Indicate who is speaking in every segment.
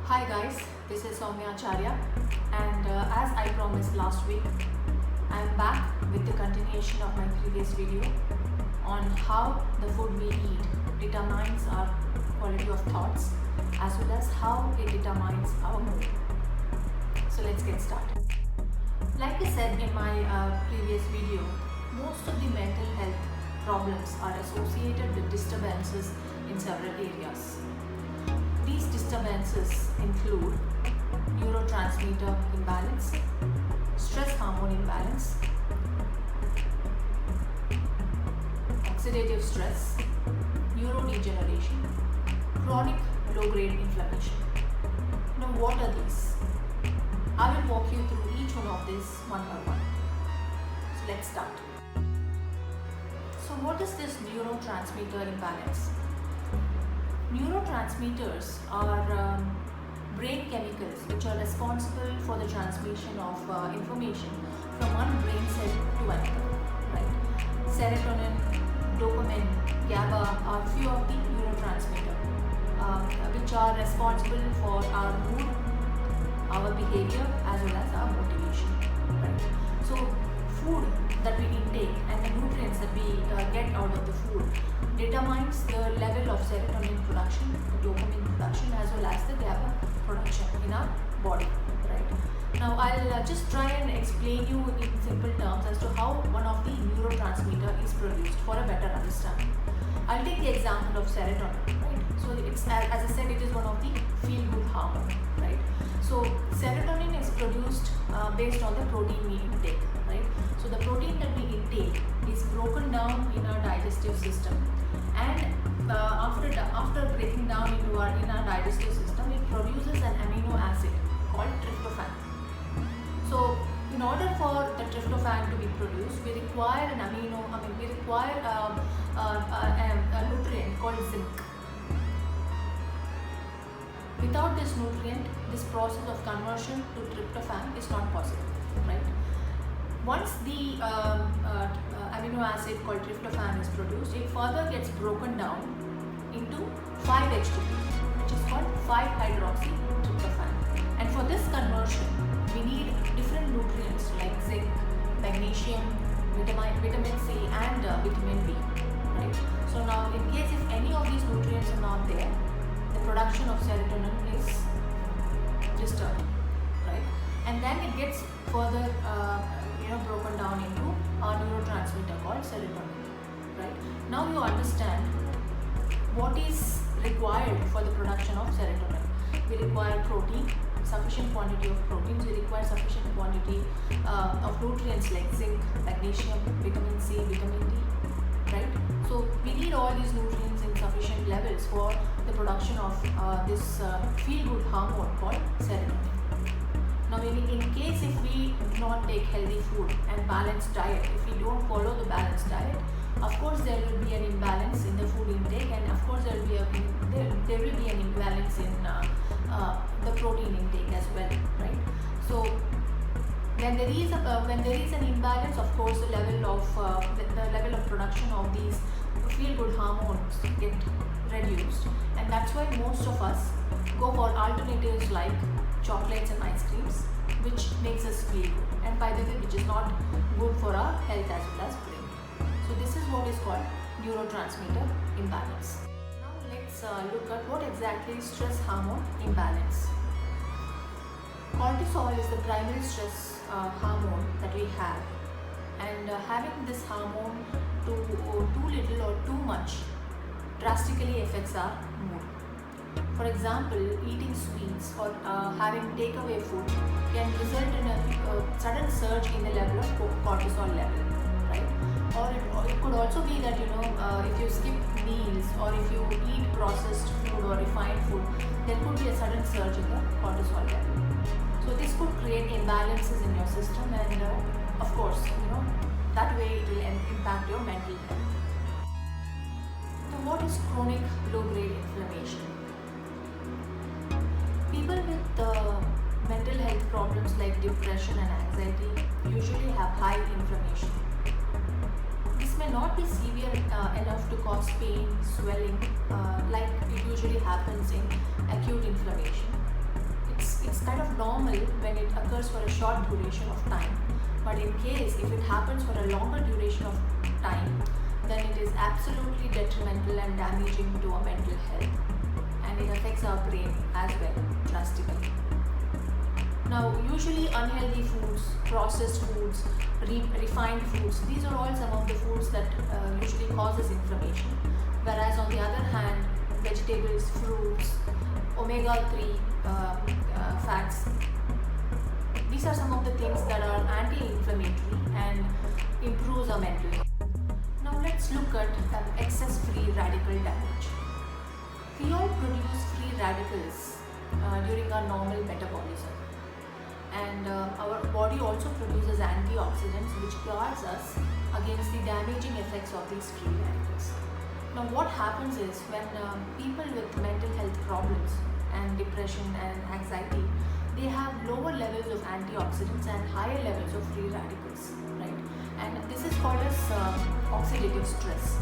Speaker 1: Hi guys, this is Soumya and as I promised last week, I am back with the continuation of my previous video on how the food we eat determines our quality of thoughts as well as how it determines our mood. So let's get started. Like I said in my previous video, most of the mental health problems are associated with disturbances in several areas. These disturbances include neurotransmitter imbalance, stress hormone imbalance, oxidative stress, neurodegeneration, chronic low-grade inflammation. Now what are these? I will walk you through each one of these one by one. So let's start. So what is this neurotransmitter imbalance? Neurotransmitters are brain chemicals which are responsible for the transmission of information from one brain cell to another. Right? Serotonin, dopamine, GABA are few of the neurotransmitters which are responsible for our mood, our behavior as well as our motivation. Right? So food that we intake and the nutrients that we get out of the food determines the level of serotonin production, the dopamine production as well as the GABA production in our body. Right? Now I'll just try and explain you in simple terms as to how one of the neurotransmitter is produced for a better understanding. I'll take the example of serotonin. Right? So it's, as I said, it is one of the feel-good hormone. Right? So serotonin is produced based on the protein we intake. Right? So the protein that we intake is broken down in our digestive system, and after breaking down in our digestive system, it produces an amino acid called tryptophan. So in order for the tryptophan to be produced, we require a nutrient called zinc. Without this nutrient, this process of conversion to tryptophan is not possible. Right? Once the amino acid called tryptophan is produced, it further gets broken down into 5-HTP, which is called 5-hydroxytryptophan. And for this conversion, we need different nutrients like zinc, magnesium, vitamin C, and vitamin B. Right? So now, in case if any of these nutrients are not there, the production of serotonin is disturbed. Right? And then it gets further broken down into our neurotransmitter called serotonin. Right? Now you understand what is required for the production of serotonin. We require protein, sufficient quantity of proteins. We require sufficient quantity of nutrients like zinc, magnesium, vitamin C, vitamin D. Right? So we need all these nutrients in sufficient levels for the production of this feel-good hormone called serotonin. Now in case if we do not take healthy food and balanced diet, if we don't follow the balanced diet, of course there will be an imbalance in the food intake, and of course there will be an imbalance in the protein intake as well. Right? So when there is an imbalance, of course the level of production of these feel-good hormones get reduced, and that's why most of us go for alternatives like chocolates and ice creams, which makes us feel good, and by the way, which is not good for our health as well as brain. So this is what is called neurotransmitter imbalance. Now let's look at what exactly is stress hormone imbalance. Cortisol is the primary stress hormone that we have, and having this hormone too little or too much drastically affects our mood. For example, eating sweets or having takeaway food can result in a sudden surge in the level of cortisol level. Right? Or it could also be that if you skip meals or if you eat processed food or refined food, there could be a sudden surge in the cortisol level. So this could create imbalances in your system, and of course, that way it will impact your mental health. So what is chronic low-grade inflammation? People with mental health problems like depression and anxiety usually have high inflammation. This may not be severe enough to cause pain, swelling, like it usually happens in acute inflammation. kind of normal when it occurs for a short duration of time, but in case if it happens for a longer duration of time, then it is absolutely detrimental and damaging to our mental health, and it affects our brain as well drastically. Now, usually unhealthy foods, processed foods, refined foods, these are all some of the foods that usually causes inflammation, whereas on the other hand, vegetables, fruits, omega-3 fats, these are some of the things that are anti-inflammatory and improves our mental health. Now let's look at excess free radical damage. We all produce free radicals during our normal metabolism, and our body also produces antioxidants which guards us against the damaging effects of these free radicals. Now what happens is when people with mental health problems and depression and anxiety, they have lower levels of antioxidants and higher levels of free radicals, right? And this is called as oxidative stress.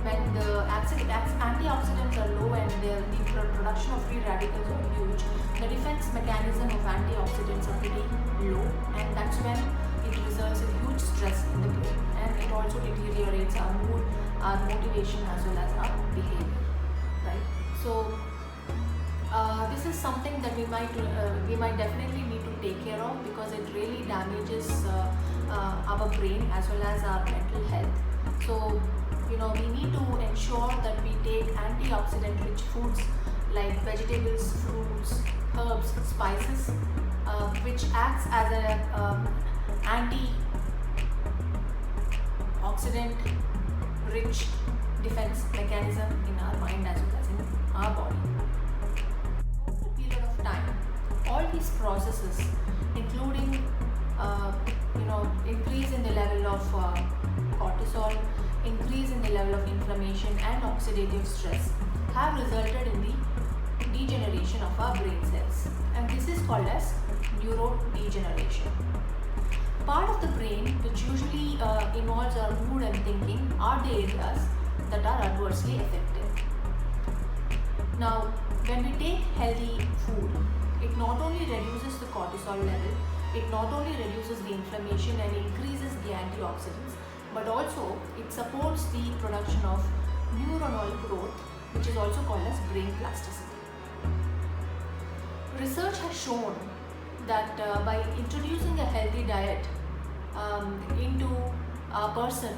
Speaker 1: When the antioxidants are low and the production of free radicals are huge, the defense mechanism of antioxidants are pretty low, and that's when it results in huge stress in the brain, and it also deteriorates our mood, our motivation, as well as our behavior, right? So this is something that we might definitely need to take care of, because it really damages our brain as well as our mental health. So we need to ensure that we take antioxidant rich foods like vegetables, fruits, herbs, spices, which acts as an antioxidant rich defense mechanism in our mind as well as in our body. Over a period of time, all these processes, including increase in the level of cortisol, increase in the level of inflammation and oxidative stress, have resulted in the degeneration of our brain cells, and this is called as neurodegeneration. Part of the brain which usually involves our mood and thinking are the areas that are adversely affected. Now, when we take healthy food, it not only reduces the cortisol level, it not only reduces the inflammation and increases the antioxidants, but also it supports the production of neuronal growth, which is also called as brain plasticity. Research has shown that by introducing a healthy diet into a person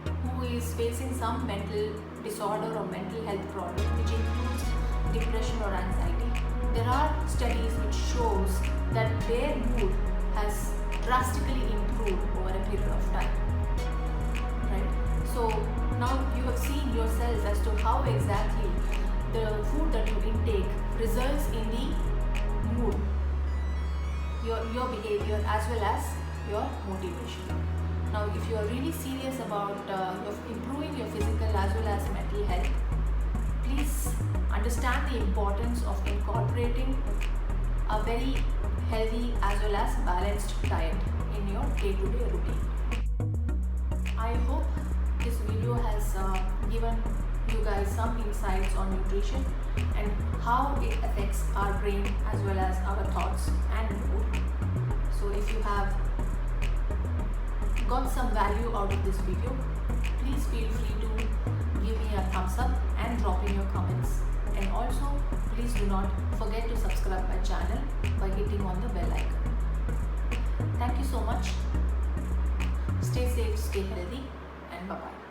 Speaker 1: who is facing some mental disorder or mental health problem, which includes depression or anxiety, there are studies which shows that their mood has drastically improved over a period of time, right? So now you have seen yourself as to how exactly the food that you intake results in the mood, your behavior as well as your motivation. Now if you are really serious about improving your physical as well as mental health, please understand the importance of incorporating a very healthy as well as balanced diet in your day-to-day routine. I hope this video has given you guys some insights on nutrition and how it affects our brain as well as our thoughts and mood. So if you have got some value out of this video, please feel free to give me a thumbs up and drop in your comments. And also, please do not forget to subscribe my channel by hitting on the bell icon. Thank you so much. Stay safe, stay healthy, and bye-bye.